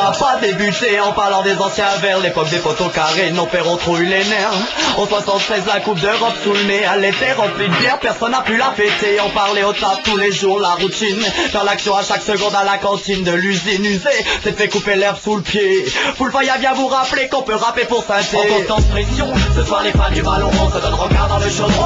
va pas débuter en parlant des anciens vers l'époque des photos carrés. Nos pères ont trop eu les nerfs. En 73 la coupe d'Europe sous le nez. Elle était remplie de bière, personne n'a pu la fêter. On parlait au taf tous les jours, la routine. Faire l'action à chaque seconde à la cantine de l'usine usée. C'est fait couper l'herbe sous le pied. Full Fire vient vous rappeler qu'on peut rapper pour synthé. En constante pression, ce soir les fans du ballon rond se donnent regard dans le chaudron.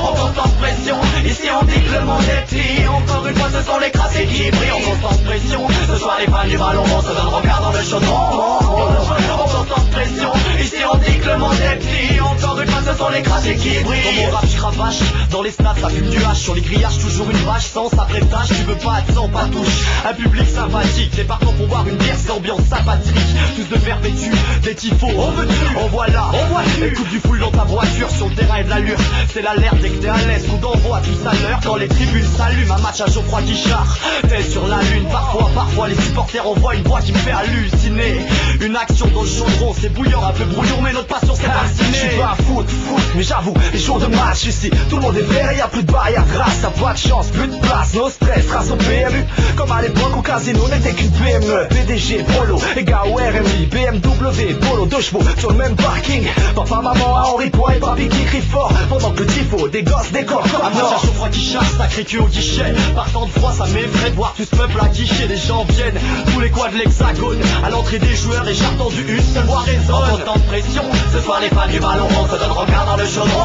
En constante pression, ici on dit que le monde est petit. Encore une fois ce sont les crassés qui brillent. En constante pression, ce soir les fans du ballon rond se donnent regard dans le chaudron. En constante pression, ici on dit que le monde est petit. Encore une fois ce sont les crassés qui brillent. Dans mon rap je cravache, dans les stats ça fume du hache. Sur les grillages toujours une vache sans après tâche. Tu veux pas de sang, pas touche. Un public sympathique, t'es partant pour boire une bière, c'est ambiance sympathique. Tous de verre vêtus, des tifos, on veut tu, on voit là, on voit tu. Écoute du full dans ta voiture, sur le terrain et de l'allure. C'est l'alerte dès que t'es à l'aise, coup d'envoi tous à l'heure. Quand les tribunes s'allument, un match à Geoffroy Guichard. T'es sur la lune, parfois les supporters envoient une voix qui me fait halluciner. Une action dans le chaudron, c'est bouillant, un peu brouillon, mais notre passion c'est vacciné. Je suis pas foot, mais j'avoue, les jours de match ici, tout le monde est vert, y'a plus de barrière grâce à pas de chance, plus de place, no stress, grâce au PMU. Comme à l'époque au casino, n'était qu'une PME, PDG, Polo, les gars au RMI, BMW, Polo, deux chevaux, sur le même parking. Papa, maman, à Henri Poix et papy qui crie fort, pendant que le tifo, des gosses, des corps comme un match à Geoffroy Guichard, sacré cul au guichet. Partant de froid, ça m'effraie de voir tout ce peuple à guichet. Les gens viennent, tous les coins de l'hexagone. À l'entrée des joueurs et j'ai entendu une seule voix résonne. En constante pression, ce soir les fans du ballon rond se donnent regard dans le chaudron.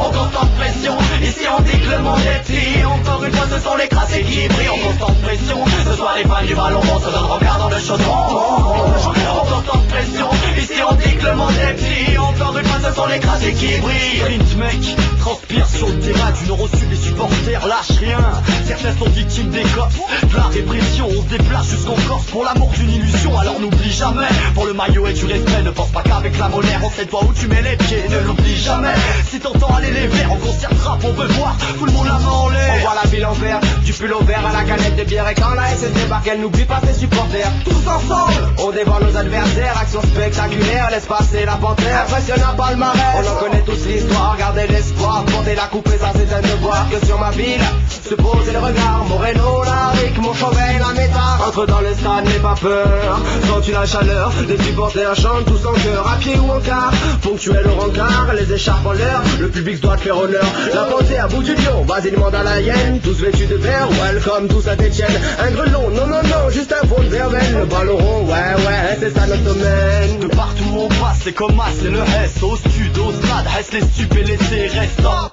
En constante pression, ici on dit que le monde est petit. Encore une fois ce sont les crassés qui brillent. En constante pression, ce soir les fans du ballon rond se donnent regard dans le chaudron. En constante pression, ici on dit que le monde est petit. Encore une fois ce sont les crassés qui brillent. Sprint mec, transpire sur le terrain du nord au sud, les supporters lâchent rien. Certains sont victimes des cops, de la répression. On se déplace jusqu'en Corse pour l'amour d'une illusion. Alors n'oublie jamais, pour le maillot et du respect, ne pense pas qu'avec la monnaie on sait toi où tu mets les pieds. Ne l'oublie jamais, si t'entends aller les verts, en concert rap on veut voir tout le monde la main en l'air. On voit la ville en vert, du pull au vert à la canette de bière. Et quand la SS débarque, elle n'oublie pas ses supporters. Tous ensemble, on dévore nos adversaires. Action spectaculaire, laisse passer la panthère. Impressionnant palmarès, on en connaît tous l'histoire. Gardez l'espoir, porter la coupe et ça c'est un devoir. Que sur ma ville, se poser le regard. Moreno, Laric, mon Chauvet, la méta. Entre dans le stade, n'aie pas peur. Sens-tu la chaleur, les supporters chantent tous en chœur. À pied ou en car, ponctuel au rencard. Les écharpes en l'air, le public doit te faire honneur. La pensée à bout du lion, vas-y demande à la hyène. Tous vêtus de vert, welcome tous à Détienne. Un grelon, non, juste un fond de verveine. Le ballon rond, ouais, c'est ça notre domaine. De partout où on passe, c'est comme as, c'est le S. Au stud, au stade, Hess les stup et les CRS.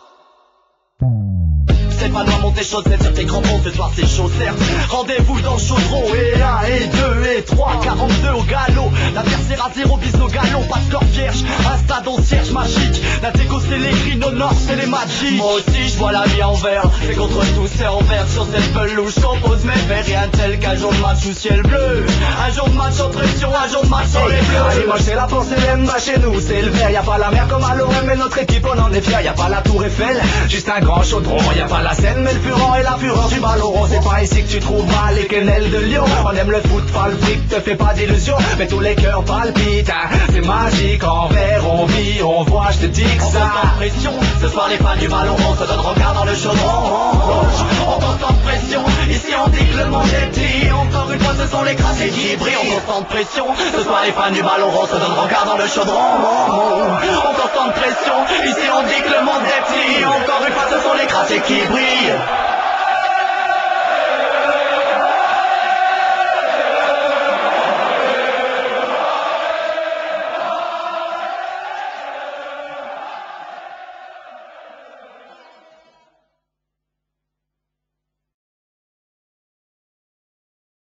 C'est pas loin monter chaussettes sur tes crampons, ce soir c'est chaud certes. Rendez-vous dans le chaudron, et 1, et 2, et 3, 42 au galop. L'adversaire à 0 bis au galon, pas de score vierge. Un stade en cierge magique. La déco c'est les gris, nos nord c'est les magiques. Moi aussi je vois la vie en vert, c'est contre tous c'est en vert. Sur cette pelouse j'oppose mes verres. Rien de tel qu'un jour de match sous ciel bleu. Un jour de match en pression, un jour de match sur les bleus. Allez moi c'est la pensée même, bah chez nous c'est le vert. Y'a pas la mer comme à l'OM, mais notre équipe on en est fiers. Y'a pas la tour Eiffel, juste un grand chaudron. Y'a pas la scène mais le fureur et la fureur du ballon rond. C'est pas ici que tu trouveras les quenelles de Lyon. On aime le foot, pas le fric, te fais pas d'illusions. Mais tous les cœurs palpitent, hein. C'est magique, en vert on vit, on voit, je te dis que ça. En pression, ce soir les fans du ballon rond se donnent regard dans le chaudron. En constante pression, ici on dit que le monde est petit. Encore une fois ce sont les crassés qui brillent. En constante pression, ce soir les fans du ballon rond se donnent regard dans le chaudron. En constante pression, ici on dit que le monde est petit. Encore une fois ce sont les crassés qui brillent.